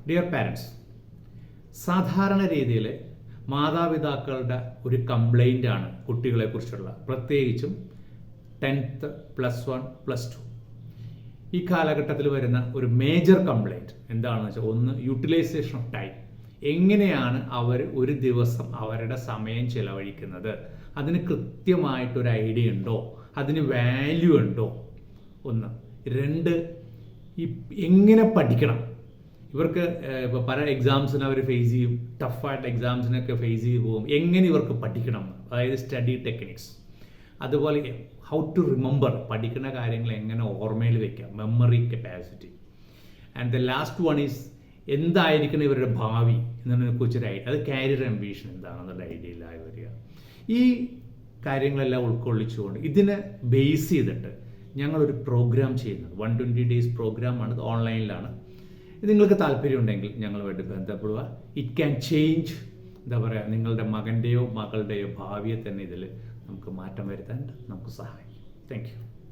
Dear parents, സാധാരണ രീതിയിൽ മാതാപിതാക്കളുടെ ഒരു കംപ്ലൈൻ്റ് ആണ് കുട്ടികളെക്കുറിച്ചുള്ള, പ്രത്യേകിച്ചും 10th +1 +2 ഈ കാലഘട്ടത്തിൽ വരുന്ന ഒരു മേജർ കംപ്ലൈൻറ്റ് എന്താണെന്ന് വെച്ചാൽ, ഒന്ന് യൂട്ടിലൈസേഷൻ ഓഫ് ടൈം. എങ്ങനെയാണ് അവർ ഒരു ദിവസം അവരുടെ സമയം ചിലവഴിക്കുന്നത്, അതിന് കൃത്യമായിട്ടൊരു ഐഡിയ ഉണ്ടോ, അതിന് വാല്യൂ ഉണ്ടോ? ഒന്ന്. രണ്ട്, എങ്ങനെ പഠിക്കണം. ഇവർക്ക് ഇപ്പോൾ പല എക്സാംസിന് അവർ ഫേസ് ചെയ്യും, ടഫായിട്ട് എക്സാംസിനൊക്കെ ഫേസ് ചെയ്ത് പോകും. എങ്ങനെ ഇവർക്ക് പഠിക്കണം, അതായത് സ്റ്റഡി ടെക്നിക്സ്. അതുപോലെ ഹൗ ടു റിമെമ്പർ, പഠിക്കുന്ന കാര്യങ്ങൾ എങ്ങനെ ഓർമ്മയിൽ വെക്കാം, memory capacity. And the last one is എന്തായിരിക്കണം ഇവരുടെ ഭാവി എന്നതിനെക്കുറിച്ചൊരു ഐഡിയ, അത് കാരിയർ അംബീഷൻ എന്താണെന്നുള്ള ഐഡിയയിലായി വരിക. ഈ കാര്യങ്ങളെല്ലാം ഉൾക്കൊള്ളിച്ചുകൊണ്ട് ഇതിനെ ബേസ് ചെയ്തിട്ട് ഞങ്ങളൊരു പ്രോഗ്രാം ചെയ്യുന്നത് 120 days പ്രോഗ്രാമാണ്. ഇത് ഓൺലൈനിലാണ്. നിങ്ങൾക്ക് താല്പര്യമുണ്ടെങ്കിൽ ഞങ്ങളുമായിട്ട് ബന്ധപ്പെടുക. ഇറ്റ് ക്യാൻ ചേഞ്ച്, എന്താ പറയുക, നിങ്ങളുടെ മകൻ്റെയോ മകളുടെയോ ഭാവിയെ തന്നെ ഇതിൽ നമുക്ക് മാറ്റം വരുത്താൻ നമുക്ക് സഹായിക്കും. Thank you.